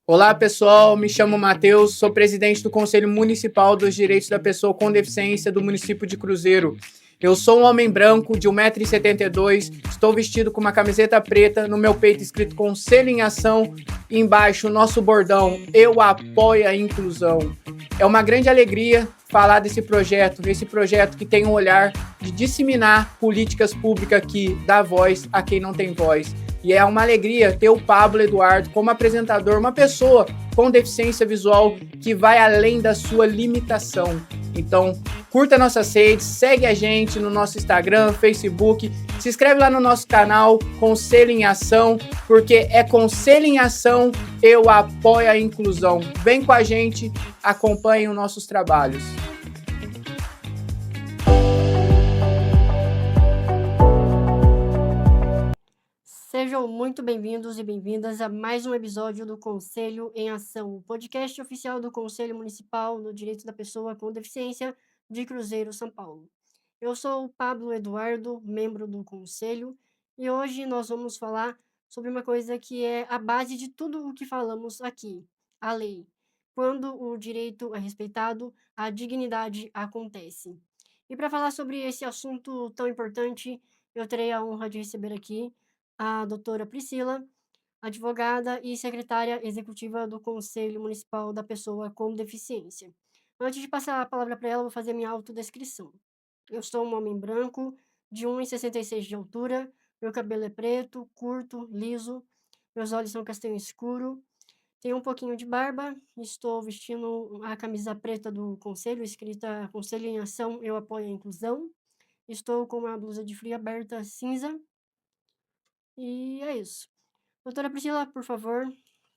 Olá, pessoal. Me chamo Matheus, sou presidente do Conselho Municipal dos Direitos da Pessoa com Deficiência do município de Cruzeiro. Eu sou um homem branco de 1,72 m, estou vestido com uma camiseta preta, no meu peito escrito Conselho em Ação e embaixo o nosso bordão, eu apoio a inclusão. É uma grande alegria falar desse projeto que tem um olhar de disseminar políticas públicas que dá voz a quem não tem voz. E é uma alegria ter o Pablo Eduardo como apresentador, uma pessoa com deficiência visual que vai além da sua limitação. Então, curta nossas redes, segue a gente no nosso Instagram, Facebook, se inscreve lá no nosso canal Conselho em Ação, porque é Conselho em Ação, eu apoio a inclusão. Vem com a gente, acompanhe os nossos trabalhos. Sejam muito bem-vindos e bem-vindas a mais um episódio do Conselho em Ação, o podcast oficial do Conselho Municipal no Direito da Pessoa com Deficiência de Cruzeiro, São Paulo. Eu sou o Pablo Eduardo, membro do Conselho, e hoje nós vamos falar sobre uma coisa que é a base de tudo o que falamos aqui, a lei. Quando o direito é respeitado, a dignidade acontece. E para falar sobre esse assunto tão importante, eu terei a honra de receber aqui a doutora Priscila, advogada e secretária executiva do Conselho Municipal da Pessoa com Deficiência. Antes de passar a palavra para ela, vou fazer minha autodescrição. Eu sou um homem branco, de 1,66 de altura, meu cabelo é preto, curto, liso, meus olhos são castanho escuro, tenho um pouquinho de barba, estou vestindo a camisa preta do Conselho, escrita Conselho em Ação, eu apoio a inclusão. Estou com uma blusa de frio aberta cinza, e é isso. Doutora Priscila, por favor,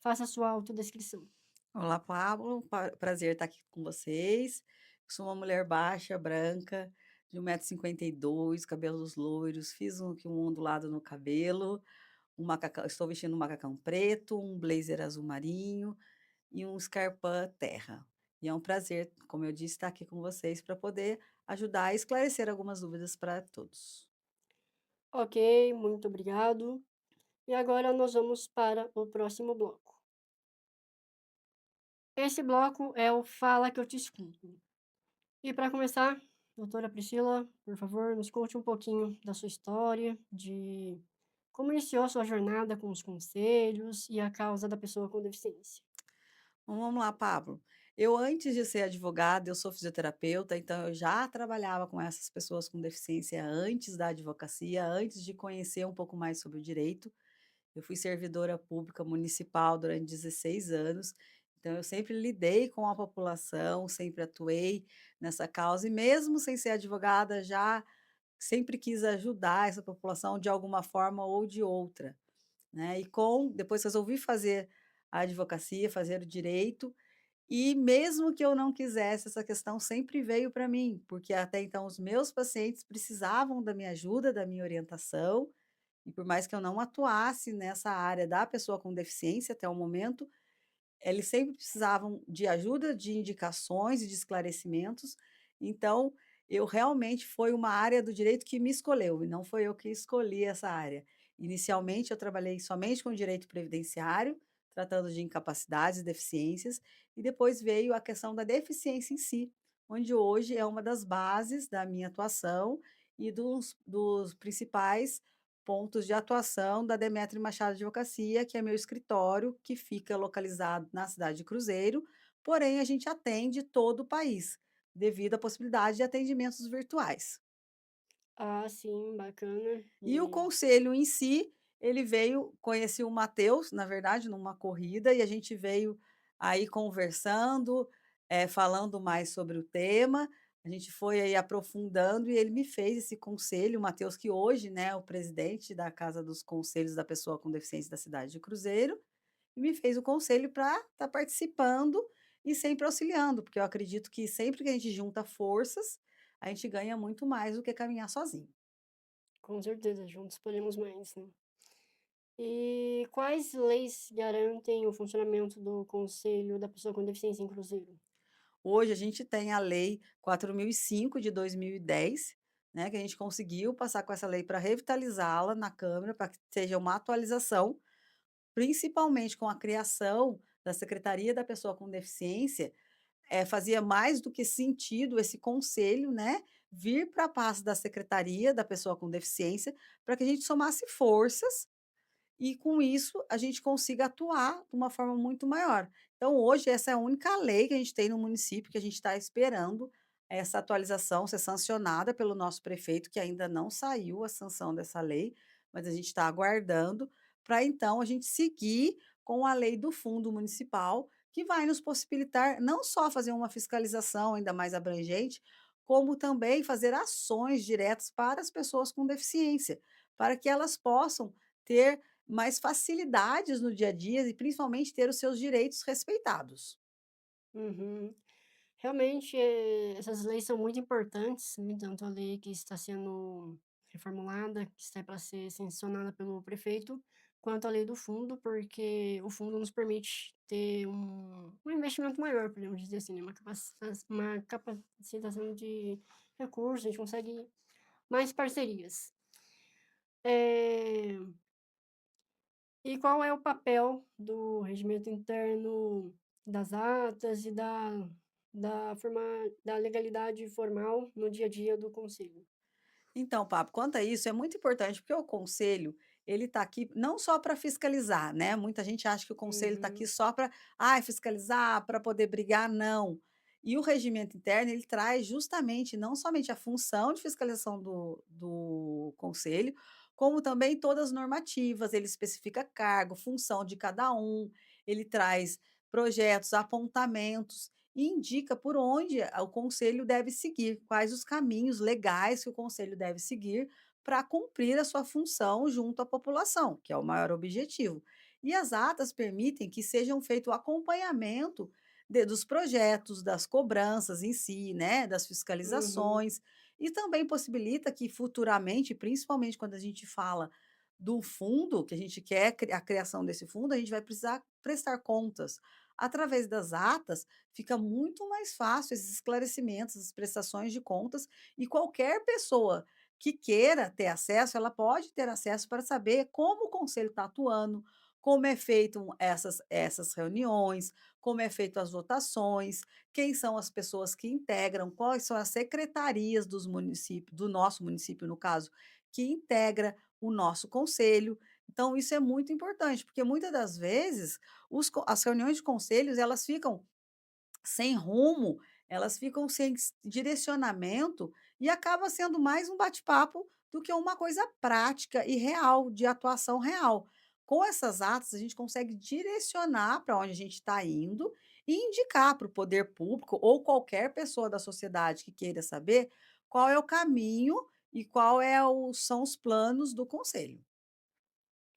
faça a sua autodescrição. Olá, Pablo. Prazer estar aqui com vocês. Sou uma mulher baixa, branca, de 1,52 m, cabelos loiros, fiz um ondulado no cabelo, estou vestindo um macacão preto, um blazer azul marinho e um escarpão terra. E é um prazer, como eu disse, estar aqui com vocês para poder ajudar a esclarecer algumas dúvidas para todos. Ok, muito obrigado. E agora nós vamos para o próximo bloco. Esse bloco é o Fala que eu te escuto. E para começar, doutora Priscila, por favor, nos conte um pouquinho da sua história, de como iniciou a sua jornada com os conselhos e a causa da pessoa com deficiência. Então, vamos lá, Pablo. Eu, antes de ser advogada, eu sou fisioterapeuta, então eu já trabalhava com essas pessoas com deficiência antes da advocacia, antes de conhecer um pouco mais sobre o direito. Eu fui servidora pública municipal durante 16 anos, então eu sempre lidei com a população, sempre atuei nessa causa, e mesmo sem ser advogada, já sempre quis ajudar essa população de alguma forma ou de outra, né? Depois resolvi fazer a advocacia, fazer o direito, e mesmo que eu não quisesse, essa questão sempre veio para mim, porque até então os meus pacientes precisavam da minha ajuda, da minha orientação, e por mais que eu não atuasse nessa área da pessoa com deficiência até o momento, eles sempre precisavam de ajuda, de indicações e de esclarecimentos. Então, eu realmente foi uma área do direito que me escolheu, e não foi eu que escolhi essa área. Inicialmente, eu trabalhei somente com direito previdenciário, tratando de incapacidades e deficiências, e depois veio a questão da deficiência em si, onde hoje é uma das bases da minha atuação e dos principais pontos de atuação da Demetrio Machado Advocacia, que é meu escritório, que fica localizado na cidade de Cruzeiro, porém a gente atende todo o país, devido à possibilidade de atendimentos virtuais. Ah, sim, bacana. E o E conselho em si, ele veio, conheci o Matheus, na verdade, numa corrida, e a gente veio aí conversando, falando mais sobre o tema. A gente foi aí aprofundando e ele me fez esse conselho, o Matheus, que hoje, né, é o presidente da Casa dos Conselhos da Pessoa com Deficiência da cidade de Cruzeiro, e me fez o conselho para estar participando e sempre auxiliando, porque eu acredito que sempre que a gente junta forças, a gente ganha muito mais do que caminhar sozinho. com certeza, juntos podemos mais, né? E quais leis garantem o funcionamento do Conselho da Pessoa com Deficiência em Cruzeiro? Hoje a gente tem a Lei 4005 de 2010, né, que a gente conseguiu passar com essa lei para revitalizá-la na Câmara, para que seja uma atualização, principalmente com a criação da Secretaria da Pessoa com Deficiência, fazia mais do que sentido esse conselho, né, vir para a pasta da Secretaria da Pessoa com Deficiência, para que a gente somasse forças e com isso a gente consiga atuar de uma forma muito maior. Então hoje essa é a única lei que a gente tem no município, que a gente está esperando essa atualização ser sancionada pelo nosso prefeito, que ainda não saiu a sanção dessa lei, mas a gente está aguardando para então a gente seguir com a lei do fundo municipal, que vai nos possibilitar não só fazer uma fiscalização ainda mais abrangente, como também fazer ações diretas para as pessoas com deficiência, para que elas possam ter mais facilidades no dia a dia e principalmente ter os seus direitos respeitados. Uhum. Realmente, essas leis são muito importantes, né, tanto a lei que está sendo reformulada, que está para ser sancionada pelo prefeito, quanto a lei do fundo, porque o fundo nos permite ter um investimento maior, podemos dizer assim, né, uma capacitação de recursos, a gente consegue mais parcerias. Eh, e qual é o papel do regimento interno das atas e da legalidade formal no dia a dia do conselho? Então, Papo, quanto a isso, é muito importante, porque o conselho, ele está aqui não só para fiscalizar, né? Muita gente acha que o conselho está aqui Uhum, só para, fiscalizar, para poder brigar, não. E o regimento interno, ele traz justamente, não somente a função de fiscalização do conselho, como também todas as normativas, ele especifica cargo, função de cada um, ele traz projetos, apontamentos e indica por onde o conselho deve seguir, quais os caminhos legais que o conselho deve seguir para cumprir a sua função junto à população, que é o maior objetivo. E as atas permitem que sejam feito o acompanhamento dos projetos, das cobranças em si, né, das uhum. fiscalizações, e também possibilita que futuramente, principalmente quando a gente fala do fundo, que a gente quer a criação desse fundo, a gente vai precisar prestar contas. Através das atas, fica muito mais fácil esses esclarecimentos, as prestações de contas, e qualquer pessoa que queira ter acesso, ela pode ter acesso para saber como o conselho está atuando, como é feito essas reuniões, como é feito as votações, quem são as pessoas que integram, quais são as secretarias dos municípios, do nosso município, no caso, que integra o nosso conselho. Então, isso é muito importante, porque muitas das vezes as reuniões de conselhos elas ficam sem rumo, elas ficam sem direcionamento e acaba sendo mais um bate-papo do que uma coisa prática e real, de atuação real. Com essas atas, a gente consegue direcionar para onde a gente está indo e indicar para o poder público ou qualquer pessoa da sociedade que queira saber qual é o caminho e são os planos do conselho.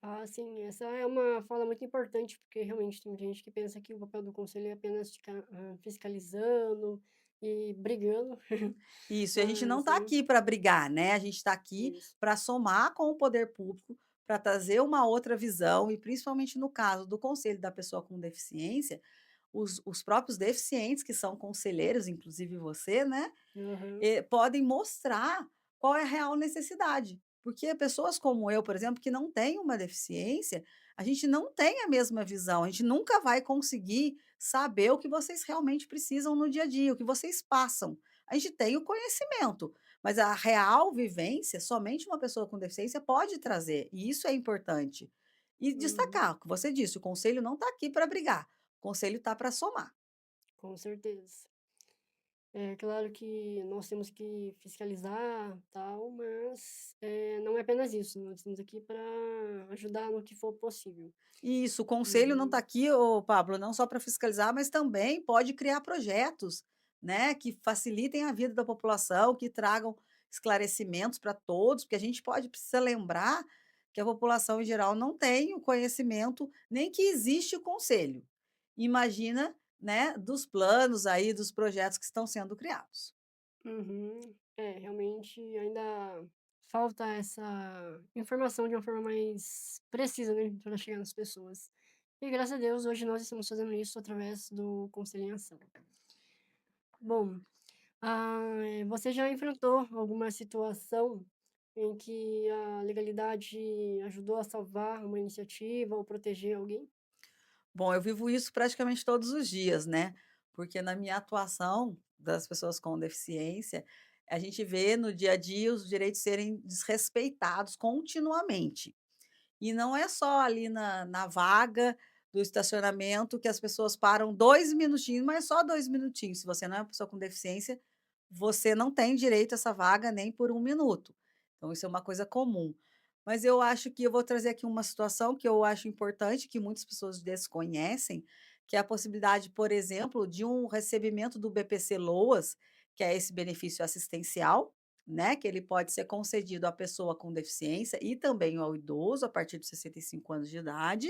Ah, sim, essa é uma fala muito importante, porque realmente tem gente que pensa que o papel do conselho é apenas ficar fiscalizando e brigando, Isso, e a gente não mas está é aqui para brigar, né, a gente está aqui isso. para somar com o poder público, para trazer uma outra visão e principalmente no caso do conselho da pessoa com deficiência, os próprios deficientes que são conselheiros, inclusive você, né, Aham. podem mostrar qual é a real necessidade. Porque pessoas como eu, por exemplo, que não têm uma deficiência, a gente não tem a mesma visão, a gente nunca vai conseguir saber o que vocês realmente precisam no dia a dia, o que vocês passam. A gente tem o conhecimento, mas a real vivência, somente uma pessoa com deficiência pode trazer, e isso é importante. E Uhum, destacar, o que você disse, o conselho não está aqui para brigar, o conselho está para somar. com certeza. É claro que nós temos que fiscalizar, tal, mas, não é apenas isso, nós estamos aqui para ajudar no que for possível. Isso, o conselho não está Uhum, aqui, ô Pablo, não só para fiscalizar, mas também pode criar projetos, né, que facilitem a vida da população, que tragam esclarecimentos para todos, porque a gente precisa lembrar que a população em geral não tem o conhecimento, nem que existe o conselho. Imagina, né, dos planos aí, dos projetos que estão sendo criados. uhum. É, realmente ainda falta essa informação de uma forma mais precisa, né, para chegar nas pessoas. E graças a Deus hoje nós estamos fazendo isso através do Conselho em Ação. Bom, você já enfrentou alguma situação em que a legalidade ajudou a salvar uma iniciativa ou proteger alguém? Bom, eu vivo isso praticamente todos os dias, né, porque na minha atuação das pessoas com deficiência, a gente vê no dia a dia os direitos serem desrespeitados continuamente. E não é só ali na vaga do estacionamento que as pessoas param 2 minutinhos, mas só 2 minutinhos. Se você não é uma pessoa com deficiência, você não tem direito a essa vaga nem por 1 minuto. Então isso é uma coisa comum. Mas eu acho que eu vou trazer aqui uma situação que eu acho importante, que muitas pessoas desconhecem, que é a possibilidade, por exemplo, de um recebimento do BPC-Loas, que é esse benefício assistencial, né, que ele pode ser concedido à pessoa com deficiência e também ao idoso a partir dos 65 anos de idade.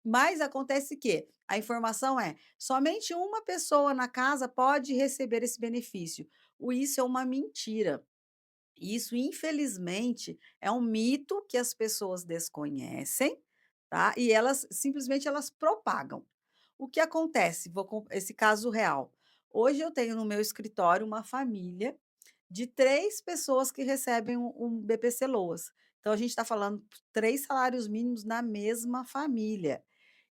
Mas acontece que a informação é: somente uma pessoa na casa pode receber esse benefício. Isso é uma mentira. Isso, infelizmente, é um mito que as pessoas desconhecem, tá? E elas simplesmente elas propagam. O que acontece? Vou com esse caso real. Hoje eu tenho no meu escritório uma família de 3 pessoas que recebem um BPC-Loas. Então a gente está falando 3 salários mínimos na mesma família.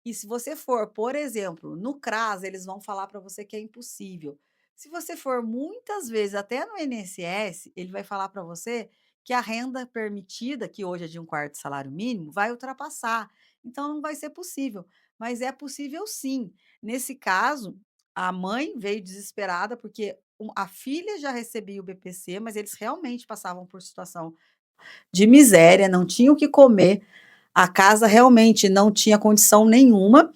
E se você for, por exemplo, no CRAS, eles vão falar para você que é impossível. Se você for muitas vezes até no INSS, ele vai falar para você que a renda permitida, que hoje é de 1/4 salário mínimo, vai ultrapassar. Então não vai ser possível, mas é possível sim. Nesse caso, a mãe veio desesperada porque a filha já recebia o BPC, mas eles realmente passavam por situação de miséria, não tinham o que comer, a casa realmente não tinha condição nenhuma.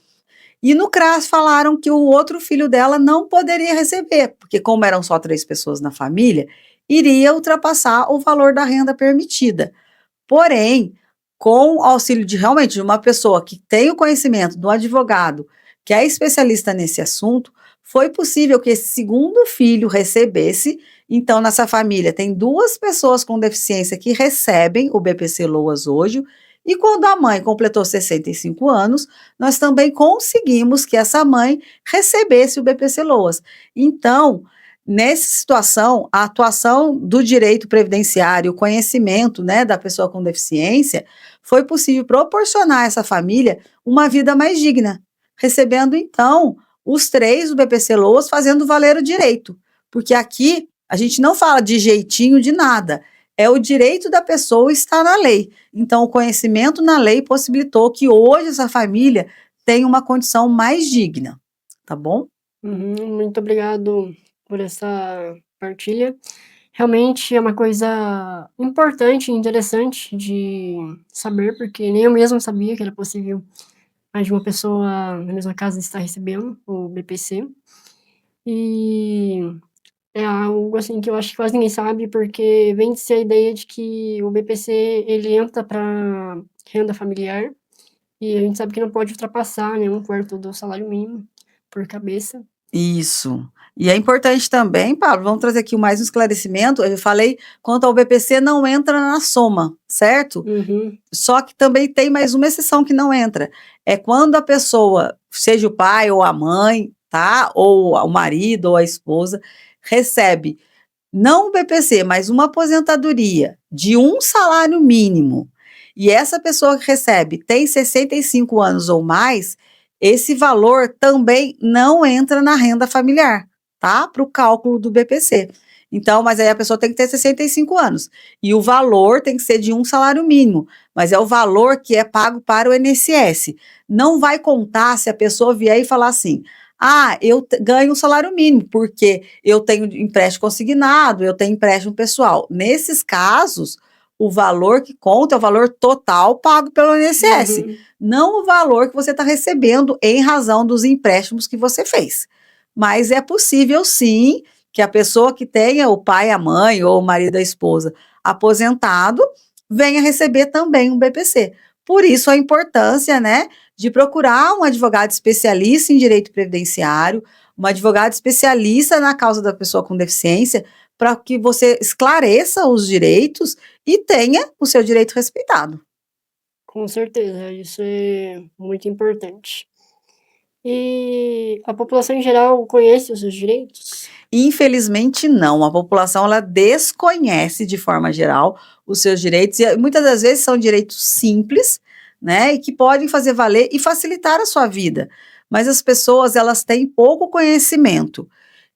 E no CRAS falaram que o outro filho dela não poderia receber, porque como eram só 3 pessoas na família, iria ultrapassar o valor da renda permitida. Porém, com o auxílio de realmente de uma pessoa que tem o conhecimento, do advogado, que é especialista nesse assunto, foi possível que esse segundo filho recebesse. Então, nessa família tem 2 pessoas com deficiência que recebem o BPC-Loas hoje, e quando a mãe completou 65 anos, nós também conseguimos que essa mãe recebesse o BPC-Loas. Então, nessa situação, a atuação do direito previdenciário, o conhecimento, né, da pessoa com deficiência, foi possível proporcionar a essa família uma vida mais digna, recebendo então os 3 do BPC-Loas fazendo valer o direito, porque aqui a gente não fala de jeitinho de nada, é o direito da pessoa estar na lei. Então o conhecimento na lei possibilitou que hoje essa família tenha uma condição mais digna, tá bom? Muito obrigado por essa partilha. Realmente é uma coisa importante e interessante de saber, porque nem eu mesma sabia que era possível mais de uma pessoa na mesma casa estar recebendo o BPC. E é algo, assim, que eu acho que quase ninguém sabe, porque vende-se a ideia de que o BPC ele entra para renda familiar, e a gente sabe que não pode ultrapassar, né, 1/4 do salário mínimo por cabeça. Isso. E é importante também, Pablo, vamos trazer aqui mais um esclarecimento. Eu falei quanto ao BPC não entra na soma, certo? Só que também tem mais uma exceção que não entra. É quando a pessoa, seja o pai ou a mãe, tá? Ou o marido ou a esposa, recebe não o BPC, mas uma aposentadoria de um salário mínimo, e essa pessoa que recebe tem 65 anos ou mais, esse valor também não entra na renda familiar, tá? Para o cálculo do BPC. Então, mas aí a pessoa tem que ter 65 anos. E o valor tem que ser de um salário mínimo, mas é o valor que é pago para o INSS. Não vai contar se a pessoa vier e falar assim: ah, eu ganho um salário mínimo, porque eu tenho empréstimo consignado, eu tenho empréstimo pessoal. Nesses casos, o valor que conta é o valor total pago pelo INSS, não o valor que você está recebendo em razão dos empréstimos que você fez. Mas é possível, sim, que a pessoa que tenha o pai, a mãe ou o marido, a esposa aposentado venha receber também um BPC. Por isso a importância, né, de procurar um advogado especialista em direito previdenciário, um advogado especialista na causa da pessoa com deficiência, para que você esclareça os direitos e tenha o seu direito respeitado. Com certeza, isso é muito importante. E a população em geral conhece os seus direitos? Infelizmente não, a população ela desconhece de forma geral os seus direitos e muitas das vezes são direitos simples, né? E que podem fazer valer e facilitar a sua vida. Mas as pessoas, elas têm pouco conhecimento.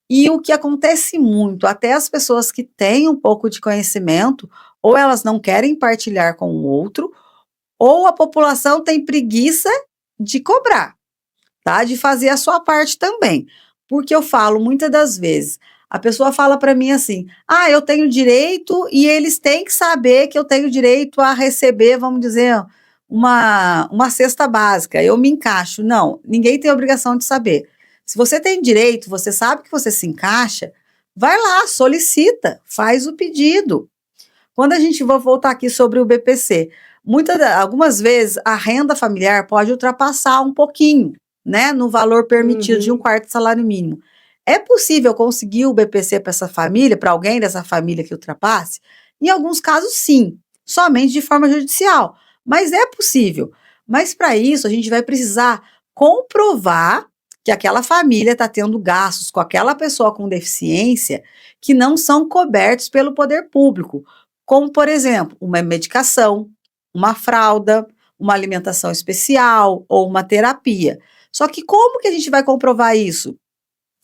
E o que acontece muito, até as pessoas que têm um pouco de conhecimento, ou elas não querem partilhar com o outro, ou a população tem preguiça de cobrar, tá? De fazer a sua parte também. Porque eu falo muitas das vezes, a pessoa fala para mim assim: ah, eu tenho direito e eles têm que saber que eu tenho direito a receber, vamos dizer, uma cesta básica, eu me encaixo. Não, ninguém tem obrigação de saber. Se você tem direito, você sabe que você se encaixa, vai lá, solicita, faz o pedido. Quando a gente vai voltar aqui sobre o BPC, algumas vezes a renda familiar pode ultrapassar um pouquinho, né, no valor permitido de um quarto de salário mínimo. É possível conseguir o BPC para essa família, para alguém dessa família que ultrapasse? Em alguns casos, sim, somente de forma judicial, mas é possível. Mas para isso, a gente vai precisar comprovar que aquela família está tendo gastos com aquela pessoa com deficiência que não são cobertos pelo poder público, como, por exemplo, uma medicação, uma fralda, uma alimentação especial ou uma terapia. Só que como que a gente vai comprovar isso?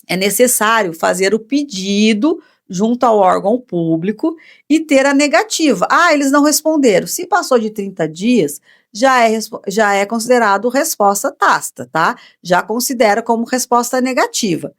É necessário fazer o pedido junto ao órgão público e ter a negativa. Ah, eles não responderam. Se passou de 30 dias, já é considerado resposta tácita, tá? Já considera como resposta negativa.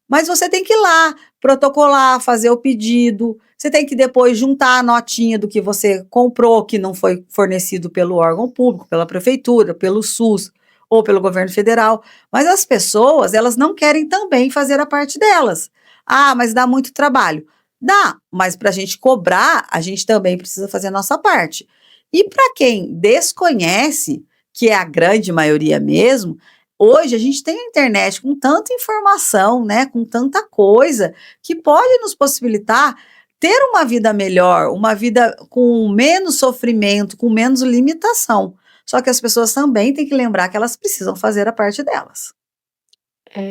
Mas você tem que ir lá, protocolar, fazer o pedido. Você tem que depois juntar a notinha do que você comprou, que não foi fornecido pelo órgão público, pela prefeitura, pelo SUS ou pelo governo federal. Mas as pessoas, elas não querem também fazer a parte delas. Ah, mas dá muito trabalho. Dá, mas para a gente cobrar, a gente também precisa fazer a nossa parte. E para quem desconhece, que é a grande maioria mesmo, hoje a gente tem a internet com tanta informação, né, com tanta coisa, que pode nos possibilitar ter uma vida melhor, uma vida com menos sofrimento, com menos limitação. Só que as pessoas também têm que lembrar que elas precisam fazer a parte delas.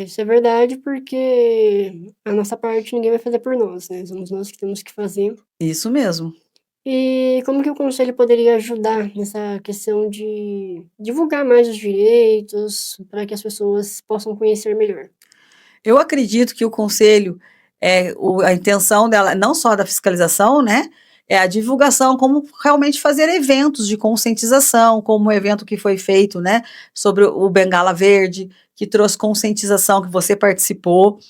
Isso é verdade, porque a nossa parte ninguém vai fazer por nós, né? Somos nós que temos que fazer. Isso mesmo. E como que o conselho poderia ajudar nessa questão de divulgar mais os direitos para que as pessoas possam conhecer melhor? Eu acredito que o conselho, a intenção dela, não só da fiscalização, né, é a divulgação, como realmente fazer eventos de conscientização, como o evento que foi feito, né, sobre o Bengala Verde, que trouxe conscientização, que você participou,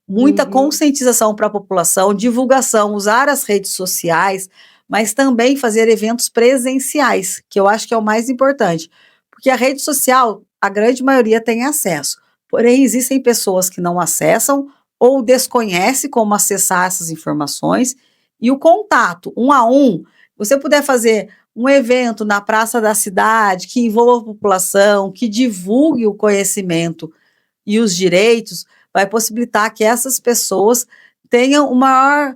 muita conscientização para a população, divulgação, usar as redes sociais, mas também fazer eventos presenciais, que eu acho que é o mais importante, porque a rede social, a grande maioria tem acesso. Porém, existem pessoas que não acessam ou desconhecem como acessar essas informações. E o contato, 1 a 1, você puder fazer um evento na praça da cidade que envolva a população, que divulgue o conhecimento e os direitos, vai possibilitar que essas pessoas tenham maior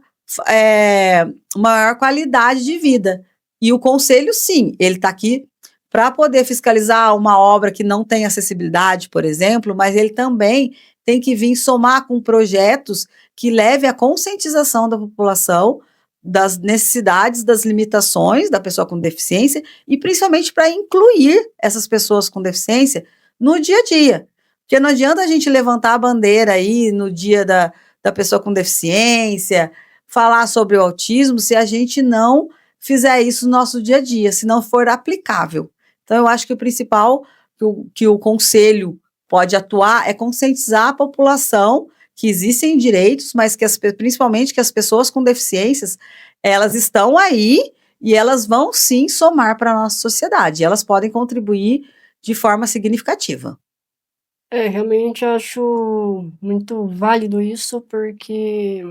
qualidade de vida. E o conselho, sim, ele está aqui para poder fiscalizar uma obra que não tem acessibilidade, por exemplo, mas ele também tem que vir somar com projetos que levem à conscientização da população das necessidades, das limitações da pessoa com deficiência e principalmente para incluir essas pessoas com deficiência no dia a dia. Porque não adianta a gente levantar a bandeira aí no dia da pessoa com deficiência, falar sobre o autismo, se a gente não fizer isso no nosso dia a dia, se não for aplicável. Então, eu acho que o principal que o conselho pode atuar é conscientizar a população que existem direitos, mas principalmente que as pessoas com deficiências, elas estão aí e elas vão sim somar para a nossa sociedade, e elas podem contribuir de forma significativa. Realmente acho muito válido isso, porque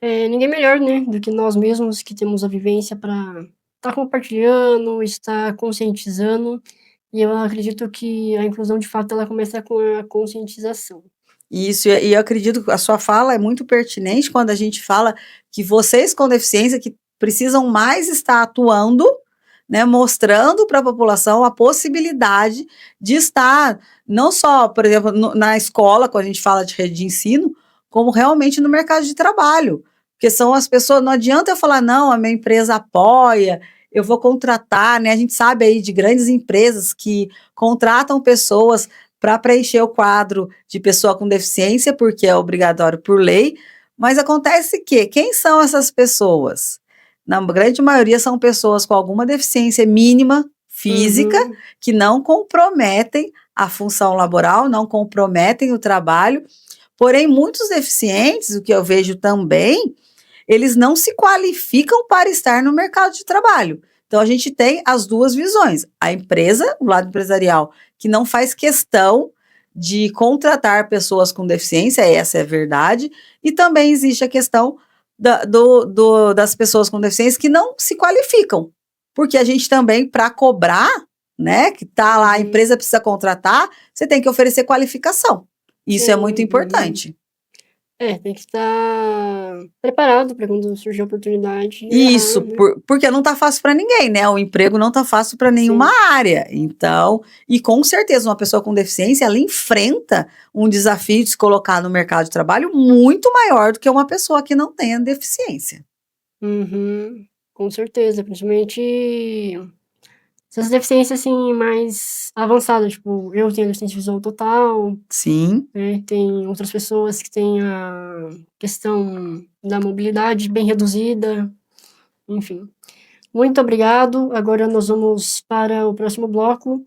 ninguém melhor, né, do que nós mesmos que temos a vivência para estar compartilhando, estar conscientizando, e eu acredito que a inclusão de fato ela começa com a conscientização. Isso, e eu acredito que a sua fala é muito pertinente quando a gente fala que vocês com deficiência que precisam mais estar atuando, né, mostrando para a população a possibilidade de estar, não só, por exemplo, na escola, quando a gente fala de rede de ensino, como realmente no mercado de trabalho. Porque são as pessoas, não adianta eu falar, não, a minha empresa apoia, eu vou contratar, né? A gente sabe aí de grandes empresas que contratam pessoas para preencher o quadro de pessoa com deficiência, porque é obrigatório por lei, mas acontece que quem são essas pessoas? Na grande maioria são pessoas com alguma deficiência mínima física, que não comprometem a função laboral, não comprometem o trabalho, porém muitos deficientes, o que eu vejo também, eles não se qualificam para estar no mercado de trabalho. Então, a gente tem as duas visões. A empresa, o lado empresarial, que não faz questão de contratar pessoas com deficiência, essa é a verdade, e também existe a questão das pessoas com deficiência que não se qualificam. Porque a gente também, para cobrar, né, que tá lá, a empresa precisa contratar, você tem que oferecer qualificação. Isso é muito importante. Tem que estar preparado para quando surgir a oportunidade. Isso, porque não tá fácil para ninguém, né? O emprego não tá fácil para nenhuma área. Então, e com certeza uma pessoa com deficiência, ela enfrenta um desafio de se colocar no mercado de trabalho muito maior do que uma pessoa que não tenha deficiência. Com certeza, principalmente essas deficiências assim mais avançadas, tipo, eu tenho deficiência visual total. Sim. Né? Tem outras pessoas que têm a questão da mobilidade bem reduzida, enfim. Muito obrigado. Agora nós vamos para o próximo bloco,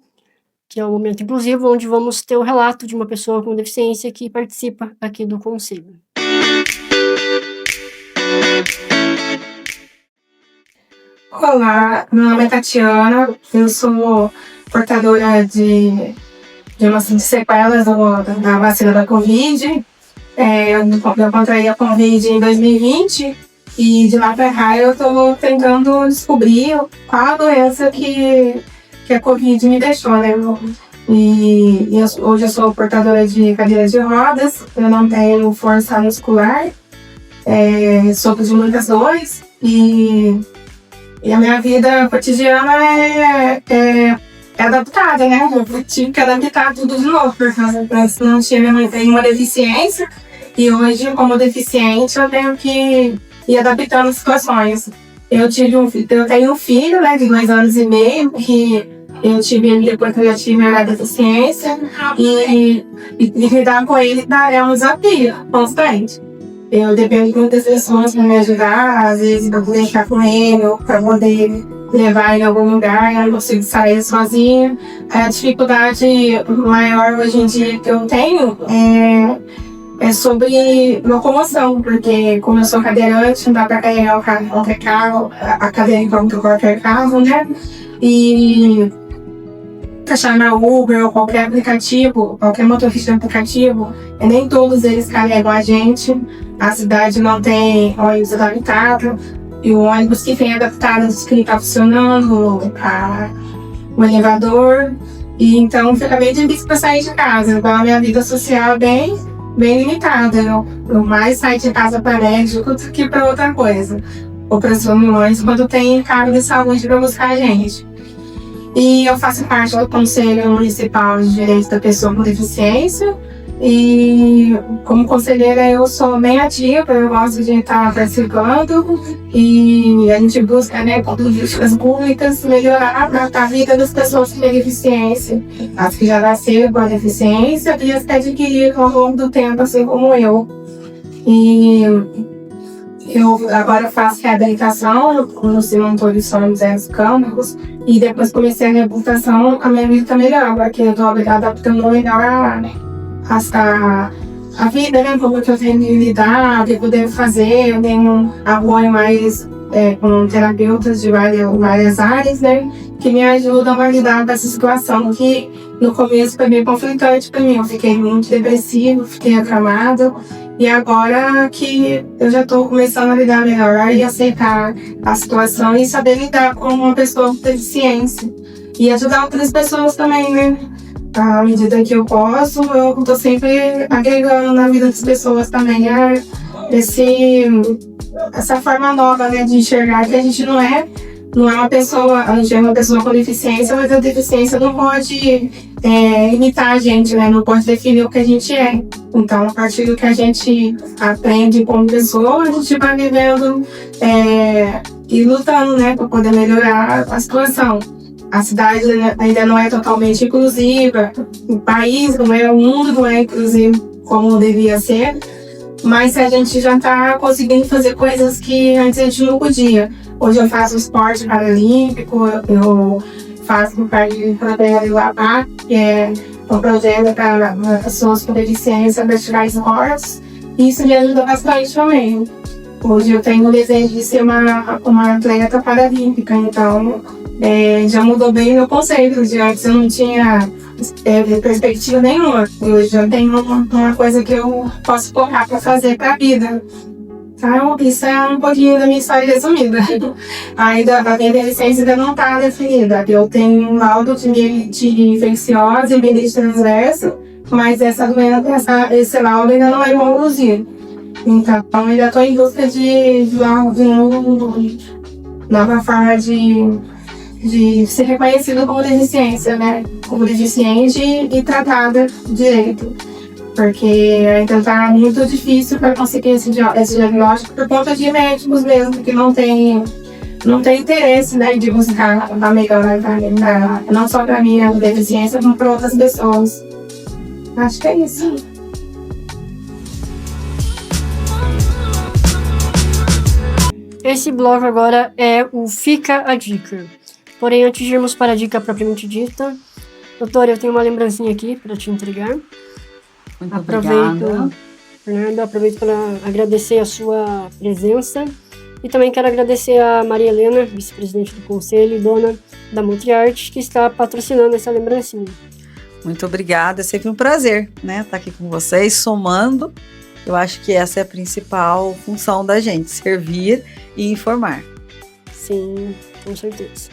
que é o Momento Inclusivo, onde vamos ter o relato de uma pessoa com deficiência que participa aqui do Conselho. Olá, meu nome é Tatiana, eu sou portadora de uma de sequelas da vacina da Covid. Eu contraí a Covid em 2020 e de lá para cá eu estou tentando descobrir qual a doença que a Covid me deixou, né? Hoje eu sou portadora de cadeira de rodas, eu não tenho força muscular, sofro de muitas dores e a minha vida cotidiana é adaptada, né? Eu tive que adaptar tudo de novo, porque eu não tinha nenhuma deficiência. E hoje, como deficiente, eu tenho que ir adaptando as situações. Eu tenho um filho, né, de 2 anos e meio, que eu tive ele depois que eu já tive a deficiência. E lidar com ele é um desafio constante. Eu dependo de muitas pessoas para me ajudar, às vezes para poder ficar com ele, ou para poder levar ele em algum lugar, eu não consigo sair sozinha. A dificuldade maior hoje em dia que eu tenho é sobre locomoção, porque como eu sou cadeirante, não dá para carregar qualquer carro, a cadeira em qualquer carro, né? E para chamar Uber ou qualquer aplicativo, qualquer motorista de aplicativo, nem todos eles carregam a gente. A cidade não tem ônibus adaptado, e o ônibus que tem adaptado que não está funcionando, o elevador, e então fica bem difícil para sair de casa. Então a minha vida social é bem limitada. Eu mais saio de casa para médico do que para outra coisa, ou para as reuniões quando tem carro de saúde para buscar a gente. E eu faço parte do Conselho Municipal de Direitos da Pessoa com Deficiência. E como conselheira eu sou bem ativa, eu gosto de estar participando e a gente busca, né, com políticas públicas, melhorar a vida das pessoas que têm deficiência, as que já nasceram com a deficiência e as que adquiriram ao longo do tempo, assim como eu. E eu agora faço reabilitação no Simontório São José dos Campos e depois comecei a reabilitação, a minha vida está melhor, porque eu estou adaptando melhor a vida, né? Como que eu tenho que lidar, o que eu devo fazer. Eu tenho apoio mais com terapeutas de várias áreas, né? Que me ajudam a lidar com essa situação que no começo foi bem conflitante para mim. Eu fiquei muito depressiva, fiquei acamada. E agora que eu já estou começando a lidar melhor e aceitar a situação e saber lidar com uma pessoa com deficiência. E ajudar outras pessoas também, né? À medida que eu posso, eu estou sempre agregando na vida das pessoas também essa forma nova, né, de enxergar que a gente não é uma pessoa, a gente é uma pessoa com deficiência, mas a deficiência não pode limitar a gente, né, não pode definir o que a gente é. Então, a partir do que a gente aprende como pessoa, a gente vai vivendo e lutando, né, para poder melhorar a situação. A cidade ainda não é totalmente inclusiva, o país não é, o mundo não é inclusivo como devia ser, mas a gente já está conseguindo fazer coisas que antes a gente não podia. Hoje eu faço esporte paralímpico, eu faço parte do projeto APA, que é um projeto para pessoas com deficiência praticar esportes, e isso me ajuda bastante também. Hoje eu tenho o desejo de ser uma atleta paralímpica, então já mudou bem o meu conceito. De antes eu não tinha perspectiva nenhuma. Hoje eu tenho uma coisa que eu posso colocar para fazer para a vida. Então, isso é um pouquinho da minha história resumida. Ainda a minha deficiência ainda não está definida. Eu tenho um laudo de infecciosa e mielite transversa, mas esse laudo ainda não é conclusivo. Então, ainda estou em busca de nova forma de ser reconhecido como deficiência, né? Como deficiente e tratada direito. Porque ainda está muito difícil para conseguir esse diagnóstico por conta de médicos mesmo, que não tem interesse, né, de buscar a melhora, não só para minha deficiência, como para outras pessoas. Acho que é isso. Esse bloco agora é o Fica a Dica. Porém, antes de irmos para a dica propriamente dita, doutora, eu tenho uma lembrancinha aqui para te entregar. Muito obrigada. Fernanda, aproveito para agradecer a sua presença e também quero agradecer a Maria Helena, vice-presidente do Conselho e dona da Multiarte, que está patrocinando essa lembrancinha. Muito obrigada, é sempre um prazer, né, estar aqui com vocês, somando. Eu acho que essa é a principal função da gente, servir e informar. Sim, com certeza.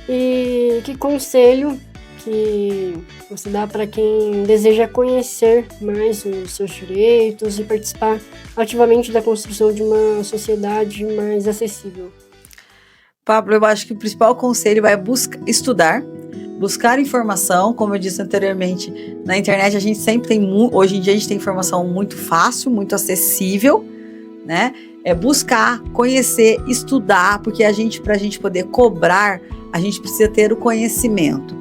E que conselho que você dá para quem deseja conhecer mais os seus direitos e participar ativamente da construção de uma sociedade mais acessível? Pablo, eu acho que o principal conselho é estudar, buscar informação. Como eu disse anteriormente, na internet a gente sempre tem, hoje em dia a gente tem informação muito fácil, muito acessível, né? É buscar, conhecer, estudar, porque para a gente poder cobrar, a gente precisa ter o conhecimento.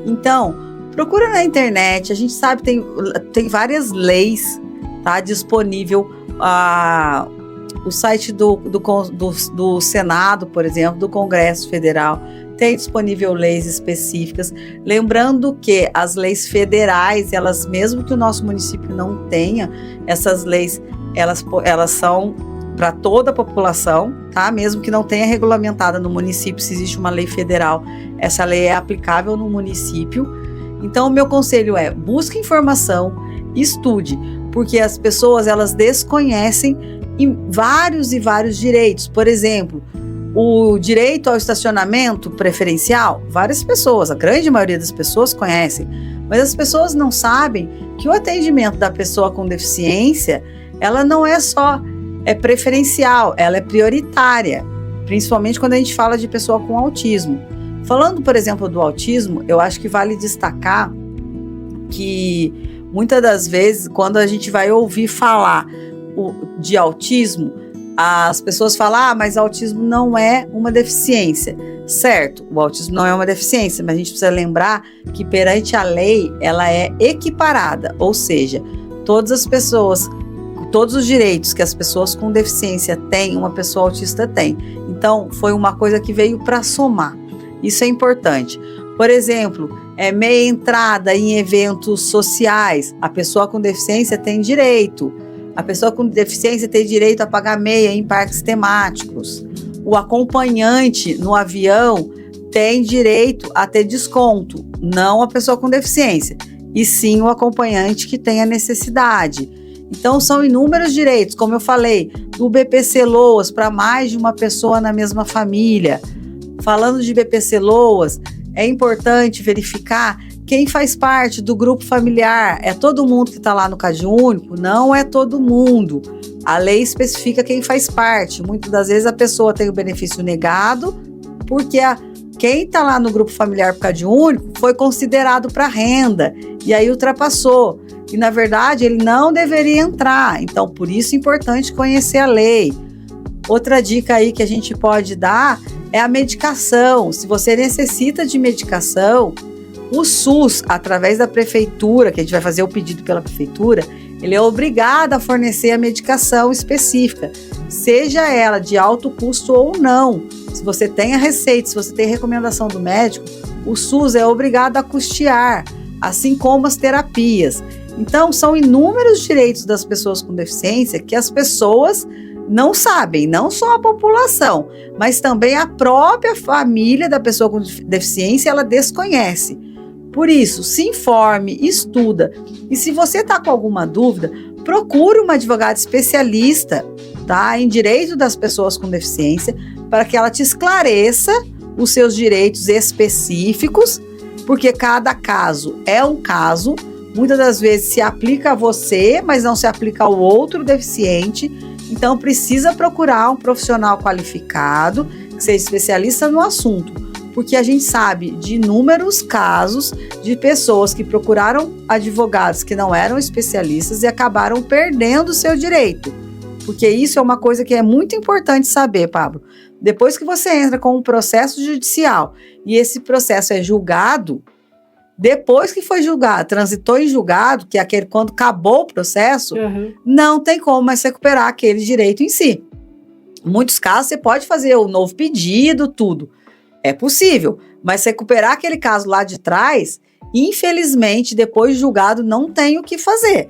Então, procura na internet, a gente sabe, tem várias leis, tá, disponível, o site do Senado, por exemplo, do Congresso Federal, tem disponível leis específicas, lembrando que as leis federais, elas, mesmo que o nosso município não tenha, essas leis, elas são para toda a população, tá? Mesmo que não tenha regulamentada no município, se existe uma lei federal, essa lei é aplicável no município. Então, o meu conselho é: busque informação, estude, porque as pessoas, elas desconhecem vários e vários direitos. Por exemplo, o direito ao estacionamento preferencial, várias pessoas, a grande maioria das pessoas conhecem, mas as pessoas não sabem que o atendimento da pessoa com deficiência, ela não é só preferencial, ela é prioritária, principalmente quando a gente fala de pessoa com autismo. Falando, por exemplo, do autismo, eu acho que vale destacar que muitas das vezes, quando a gente vai ouvir falar de autismo, as pessoas falam: mas autismo não é uma deficiência. Certo, o autismo não é uma deficiência, mas a gente precisa lembrar que perante a lei, ela é equiparada, ou seja, todas as pessoas, todos os direitos que as pessoas com deficiência têm, uma pessoa autista tem. Então, foi uma coisa que veio para somar. Isso é importante. Por exemplo, meia entrada em eventos sociais, a pessoa com deficiência tem direito. A pessoa com deficiência tem direito a pagar meia em parques temáticos. O acompanhante no avião tem direito a ter desconto, não a pessoa com deficiência, e sim o acompanhante que tem a necessidade. Então, são inúmeros direitos, como eu falei, do BPC Loas para mais de uma pessoa na mesma família. Falando de BPC Loas, é importante verificar quem faz parte do grupo familiar. É todo mundo que está lá no CadÚnico? Não é todo mundo. A lei especifica quem faz parte. Muitas das vezes a pessoa tem o benefício negado, porque quem está lá no grupo familiar por CadÚnico foi considerado para renda, e aí ultrapassou. E, na verdade, ele não deveria entrar. Então, por isso é importante conhecer a lei. Outra dica aí que a gente pode dar é a medicação. Se você necessita de medicação, o SUS, através da prefeitura, que a gente vai fazer o pedido pela prefeitura, ele é obrigado a fornecer a medicação específica, seja ela de alto custo ou não. Se você tem a receita, se você tem a recomendação do médico, o SUS é obrigado a custear, assim como as terapias. Então, são inúmeros direitos das pessoas com deficiência que as pessoas não sabem, não só a população, mas também a própria família da pessoa com deficiência, ela desconhece. Por isso, se informe, estuda. E se você está com alguma dúvida, procure uma advogada especialista, tá, em direito das pessoas com deficiência, para que ela te esclareça os seus direitos específicos, porque cada caso é um caso. Muitas das vezes se aplica a você, mas não se aplica ao outro deficiente. Então, precisa procurar um profissional qualificado, que seja especialista no assunto, porque a gente sabe de inúmeros casos de pessoas que procuraram advogados que não eram especialistas e acabaram perdendo o seu direito. Porque isso é uma coisa que é muito importante saber, Pablo. Depois que você entra com um processo judicial e esse processo é julgado, depois que foi julgado, transitou em julgado, que é aquele quando acabou o processo, não tem como mais recuperar aquele direito em si. Em muitos casos, você pode fazer o novo pedido, tudo. É possível, mas recuperar aquele caso lá de trás, infelizmente, depois de julgado, não tem o que fazer.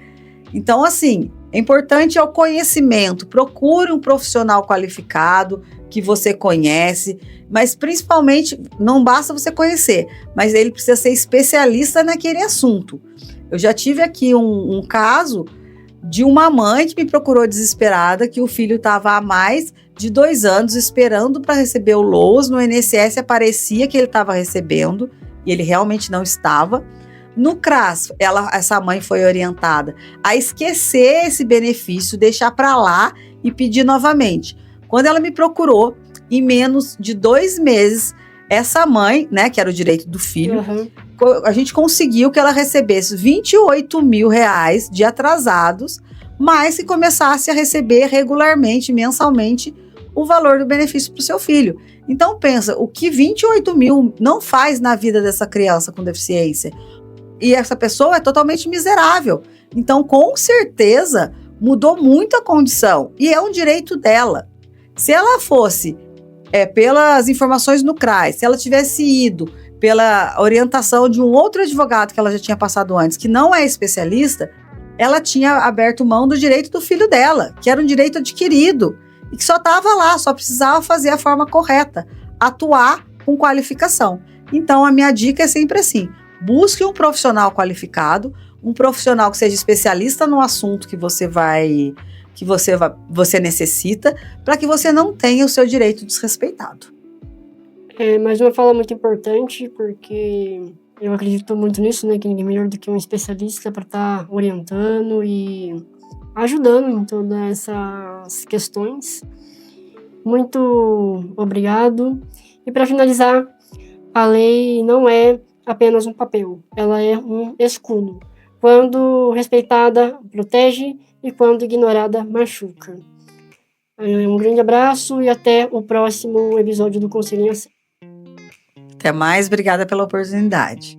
Então, assim, é importante o conhecimento. Procure um profissional qualificado, que você conhece, mas principalmente, não basta você conhecer, mas ele precisa ser especialista naquele assunto. Eu já tive aqui um caso de uma mãe que me procurou desesperada, que o filho estava há mais de 2 anos esperando para receber o LOAS, no INSS aparecia que ele estava recebendo, e ele realmente não estava. No CRAS, essa mãe foi orientada a esquecer esse benefício, deixar para lá e pedir novamente. Quando ela me procurou, em menos de 2 meses, essa mãe, né, que era o direito do filho, a gente conseguiu que ela recebesse 28 mil reais de atrasados, mas que começasse a receber regularmente, mensalmente, o valor do benefício para o seu filho. Então pensa, o que 28 mil não faz na vida dessa criança com deficiência? E essa pessoa é totalmente miserável. Então, com certeza, mudou muito a condição. E é um direito dela. Se ela fosse, pelas informações no CRAS, se ela tivesse ido pela orientação de um outro advogado que ela já tinha passado antes, que não é especialista, ela tinha aberto mão do direito do filho dela, que era um direito adquirido, e que só estava lá, só precisava fazer a forma correta, atuar com qualificação. Então, a minha dica é sempre assim, busque um profissional qualificado, um profissional que seja especialista no assunto que você necessita, para que você não tenha o seu direito desrespeitado. Mais uma fala muito importante, porque eu acredito muito nisso, né, que ninguém é melhor do que um especialista para estar orientando e ajudando em todas essas questões. Muito obrigado. E para finalizar, a lei não é apenas um papel, ela é um escudo. Quando respeitada, protege, e quando ignorada, machuca. Um grande abraço e até o próximo episódio do Conselho em Ação. Até mais, obrigada pela oportunidade.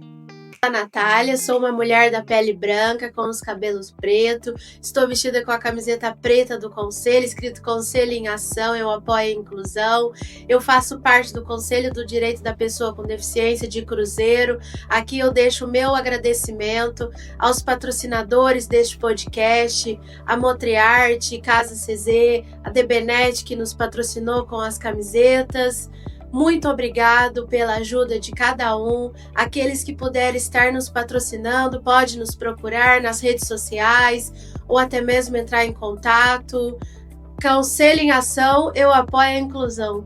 A Natália, sou uma mulher da pele branca, com os cabelos pretos, estou vestida com a camiseta preta do Conselho, escrito Conselho em Ação, eu apoio a inclusão, eu faço parte do Conselho do Direito da Pessoa com Deficiência de Cruzeiro. Aqui eu deixo o meu agradecimento aos patrocinadores deste podcast, a Motriarte, Casa CZ, a DBNet que nos patrocinou com as camisetas. Muito obrigado pela ajuda de cada um. Aqueles que puderem estar nos patrocinando, pode nos procurar nas redes sociais ou até mesmo entrar em contato. Conselho em Ação, eu apoio a inclusão.